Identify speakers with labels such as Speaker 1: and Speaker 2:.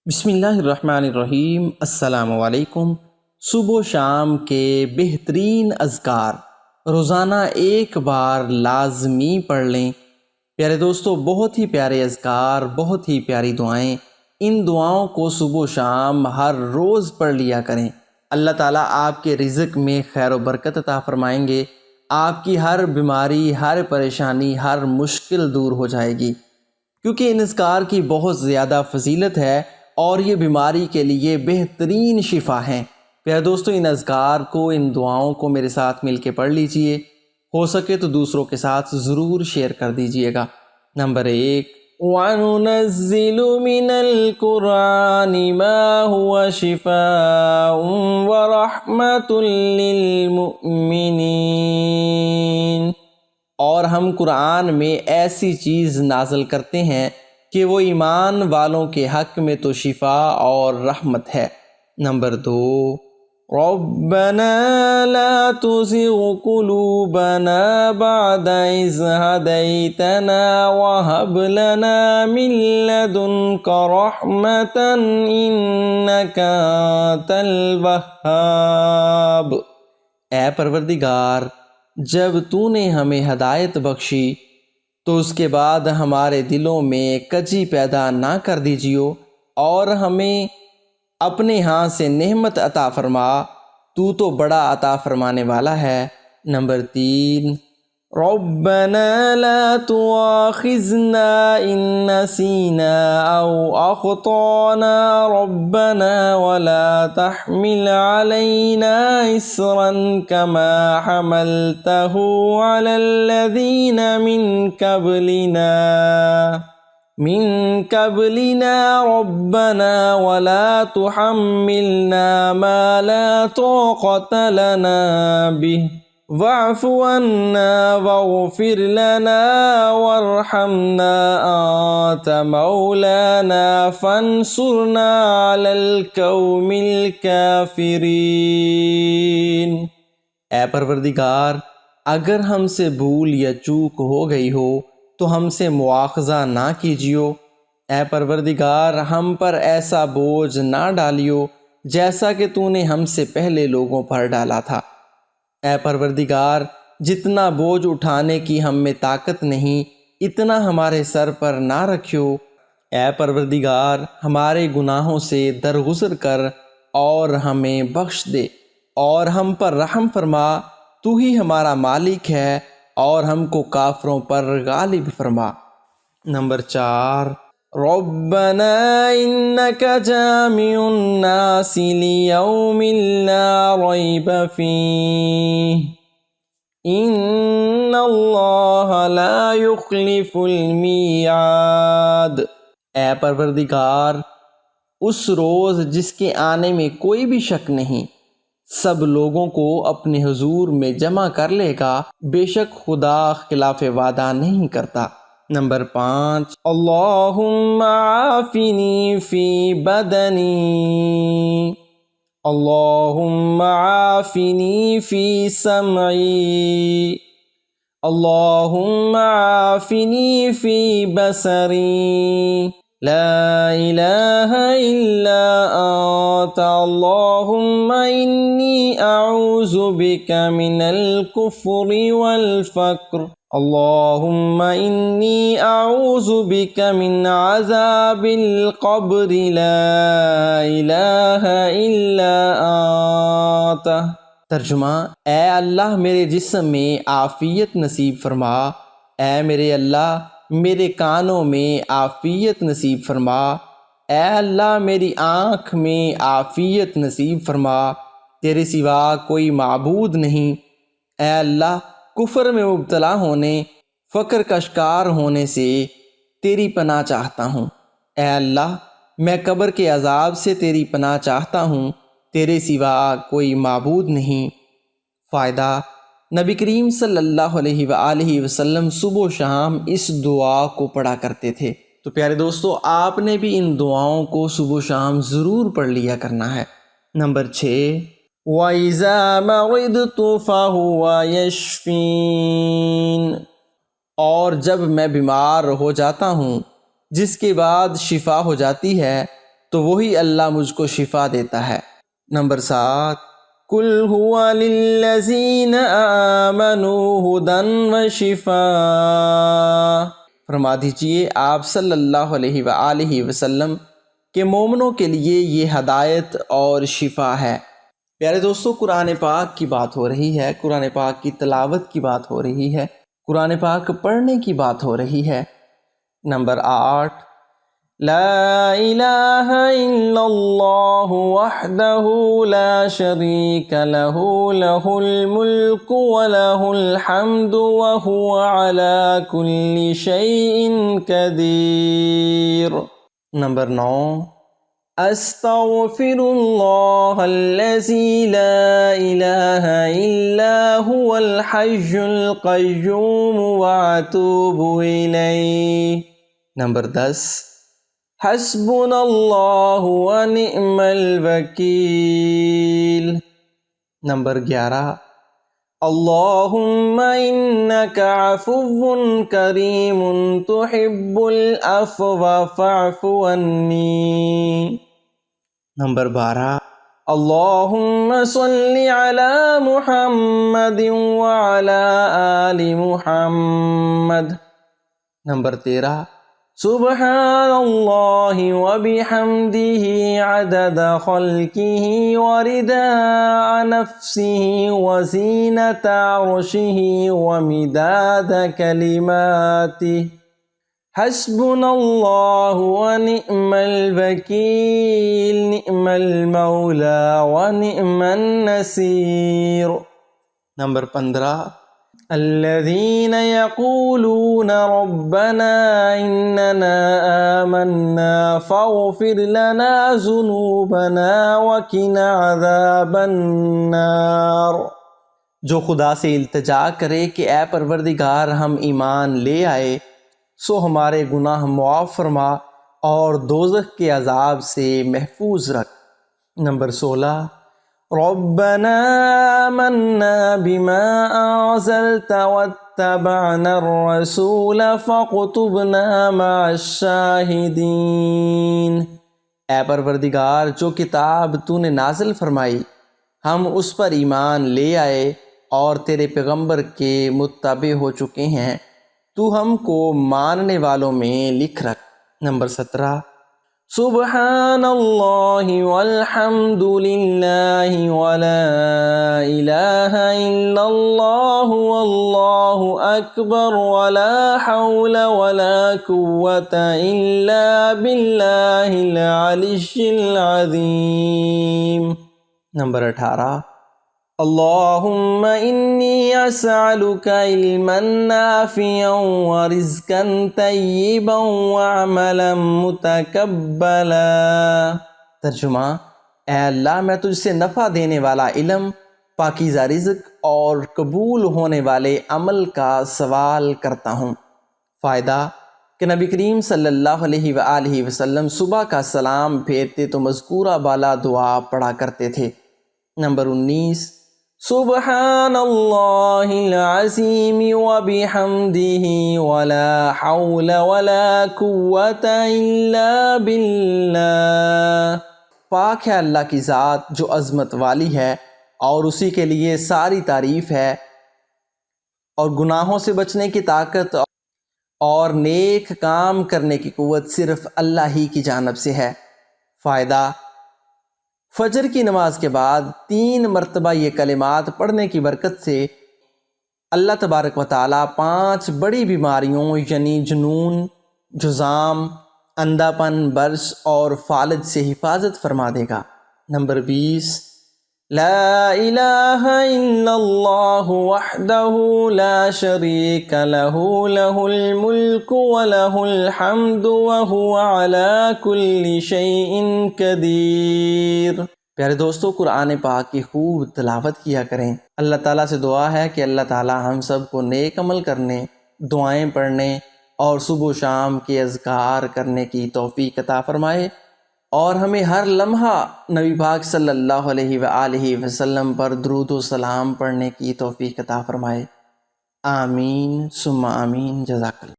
Speaker 1: بسم اللہ الرحمن الرحیم۔ السلام علیکم۔ صبح و شام کے بہترین اذکار روزانہ ایک بار لازمی پڑھ لیں۔ پیارے دوستو، بہت ہی پیارے اذکار، بہت ہی پیاری دعائیں، ان دعاؤں کو صبح و شام ہر روز پڑھ لیا کریں۔ اللہ تعالیٰ آپ کے رزق میں خیر و برکت عطا فرمائیں گے، آپ کی ہر بیماری، ہر پریشانی، ہر مشکل دور ہو جائے گی، کیونکہ ان اذکار کی بہت زیادہ فضیلت ہے اور یہ بیماری کے لیے بہترین شفا ہیں۔ پیارے دوستو، ان اذکار کو، ان دعاؤں کو میرے ساتھ مل کے پڑھ لیجئے، ہو سکے تو دوسروں کے ساتھ ضرور شیئر کر دیجئے گا۔ نمبر 1، وَنُنَزِّلُ مِنَ الْقُرْآنِ مَا هُوَ شِفَاءٌ وَرَحْمَةٌ لِّلْمُؤْمِنِينَ، اور ہم قرآن میں ایسی چیز نازل کرتے ہیں کہ وہ ایمان والوں کے حق میں تو شفا اور رحمت ہے۔ نمبر 2، رَبَّنَا لَا تُزِغْ قُلُوبَنَا بَعْدَ إِذْ هَدَيْتَنَا وَهَبْ لَنَا مِن لَّدُنكَ رَحْمَةً إِنَّكَ أَنتَ الْوَهَّابُ۔ اے پروردگار، جب تو نے ہمیں ہدایت بخشی تو اس کے بعد ہمارے دلوں میں کجی پیدا نہ کر دیجیو اور ہمیں اپنے ہاں سے نعمت عطا فرما، تو تو بڑا عطا فرمانے والا ہے۔ نمبر 3، ربنا لا تؤاخذنا إن نسينا أو أخطأنا ربنا ولا تحمل علينا إصرا كما حملته على الذين من قبلنا ربنا ولا تحملنا ما لا طاقة لنا به واعف عنا واغفر لنا وارحمنا أنت مولانا فانصرنا على القوم الكافرين۔ اے پروردگار، اگر ہم سے بھول یا چوک ہو گئی ہو تو ہم سے مواخذہ نہ کیجیو۔ اے پروردگار، ہم پر ایسا بوجھ نہ ڈالیو جیسا کہ تو نے ہم سے پہلے لوگوں پر ڈالا تھا۔ اے پروردگار، جتنا بوجھ اٹھانے کی ہم میں طاقت نہیں اتنا ہمارے سر پر نہ رکھیو۔ اے پروردگار، ہمارے گناہوں سے درگزر کر اور ہمیں بخش دے اور ہم پر رحم فرما، تو ہی ہمارا مالک ہے اور ہم کو کافروں پر غالب فرما۔ نمبر 4، ربنا انک جامع الناس لیوم لا ریب فیہ ان اللہ لا یخلف المیعاد۔ اے پروردگار، اس روز جس کے آنے میں کوئی بھی شک نہیں، سب لوگوں کو اپنے حضور میں جمع کر لے گا، بے شک خدا خلاف وعدہ نہیں کرتا۔ نمبر 5، اللہم عافنی فی بدنی اللہم عافنی فی سمعی اللہم عافنی فی بصری لا الہ الا انت اللہم انی اعوذ بک من الکفر والفقر اللہم انی اعوذ بک من عذاب القبر لا الہ الا انت۔ ترجمہ، اے اللہ میرے جسم میں عافیت نصیب فرما، اے میرے اللہ میرے کانوں میں عافیت نصیب فرما، اے اللہ میری آنکھ میں عافیت نصیب فرما، تیرے سوا کوئی معبود نہیں۔ اے اللہ، کفر میں مبتلا ہونے، فقر کا شکار ہونے سے تیری پناہ چاہتا ہوں۔ اے اللہ، میں قبر کے عذاب سے تیری پناہ چاہتا ہوں، تیرے سوا کوئی معبود نہیں۔ فائدہ، نبی کریم صلی اللہ علیہ وآلہ وسلم صبح و شام اس دعا کو پڑھا کرتے تھے۔ تو پیارے دوستو، آپ نے بھی ان دعاؤں کو صبح و شام ضرور پڑھ لیا کرنا ہے۔ نمبر 6، وَإِذَا مَرِضْتُ فَهُوَ يَشْفِينِ، اور جب میں بیمار ہو جاتا ہوں جس کے بعد شفا ہو جاتی ہے تو وہی اللہ مجھ کو شفا دیتا ہے۔ نمبر 7، قُلْ هُوَ لِلَّذِينَ آمَنُوا هُدًى وَشِفَاءٌ، فرما دیجئے آپ صلی اللہ علیہ وآلہ وسلم کہ مومنوں کے لیے یہ ہدایت اور شفا ہے۔ پیارے دوستو، قرآن پاک کی بات ہو رہی ہے، قرآن پاک کی تلاوت کی بات ہو رہی ہے، قرآن پاک پڑھنے کی بات ہو رہی ہے۔ نمبر 8، لا الہ الا اللہ وحدہ لا شریک لہ لہ الملک ولہ الحمد وہو علی کل شیء قدیر۔ نمبر 9، استغفر اللہ الذی لا الہ الا هو الحی القیوم واتوب الیہ۔ نمبر 10، حسبنا اللہ ونعم الوکیل۔ نمبر 11، اللہم انک عفو کریم تحب العفو فاعف عنی۔ نمبر 12، اللہم صل علی محمد وعلی آل محمد۔ نمبر 13، سبحان اللہ وبحمدہ عدد خلقہ ورداء نفسہ وزینۃ عرشہ ومداد کلماتہ، حسبنا اللہ ونعم الوکیل نعم المولا ونعم النصیر۔ نمبر 15، الذین یقولون ربنا اننا آمنا فاغفر لنا ذنوبنا وقنا عذاب النار، جو خدا سے التجا کرے کہ اے پروردگار ہم ایمان لے آئے سو ہمارے گناہ معاف فرما اور دوزخ کے عذاب سے محفوظ رکھ۔ نمبر 16، ربنا آمنا بما انزلت واتبعنا الرسول فاكتبنا مع الشاہدین، اے پروردگار جو کتاب تو نے نازل فرمائی ہم اس پر ایمان لے آئے اور تیرے پیغمبر کے متبع ہو چکے ہیں، تو ہم کو ماننے والوں میں لکھ رکھ۔ نمبر 17، سبحان اللہ والحمد للہ ولا الہ الا اللہ واللہ اکبر ولا حول ولا قوة الا باللہ العلی العظیم۔ نمبر 18، اللہم انی اسألک علما نافعا ورزقا طیبا وعملا متقبلا۔ ترجمہ، اے اللہ میں تجھ سے نفع دینے والا علم، پاکیزہ رزق اور قبول ہونے والے عمل کا سوال کرتا ہوں۔ فائدہ کہ نبی کریم صلی اللہ علیہ وآلہ وسلم صبح کا سلام پھیرتے تو مذکورہ بالا دعا پڑھا کرتے تھے۔ نمبر 19، سبحان اللہ العظیم وبحمدہ ولا حول ولا قوة الا باللہ، پاک ہے اللہ کی ذات جو عظمت والی ہے اور اسی کے لیے ساری تعریف ہے، اور گناہوں سے بچنے کی طاقت اور نیک کام کرنے کی قوت صرف اللہ ہی کی جانب سے ہے۔ فائدہ، فجر کی نماز کے بعد 3 مرتبہ یہ کلمات پڑھنے کی برکت سے اللہ تبارک و تعالیٰ 5 بڑی بیماریوں یعنی جنون، جذام، اندھا پن، برس اور فالج سے حفاظت فرما دے گا۔ نمبر 20، لا الہ الا اللہ وحدہ لا شریک لہ لہ الملک ولہ الحمد وہو علی کل شیء قدیر۔ پیارے دوستو، قرآن پاک کی خوب تلاوت کیا کریں۔ اللہ تعالیٰ سے دعا ہے کہ اللہ تعالیٰ ہم سب کو نیک عمل کرنے، دعائیں پڑھنے اور صبح و شام کے اذکار کرنے کی توفیق عطا فرمائے، اور ہمیں ہر لمحہ نبی پاک صلی اللہ علیہ وآلہ وسلم پر درود و سلام پڑھنے کی توفیق عطا فرمائے۔ آمین ثم آمین۔ جزاک اللہ۔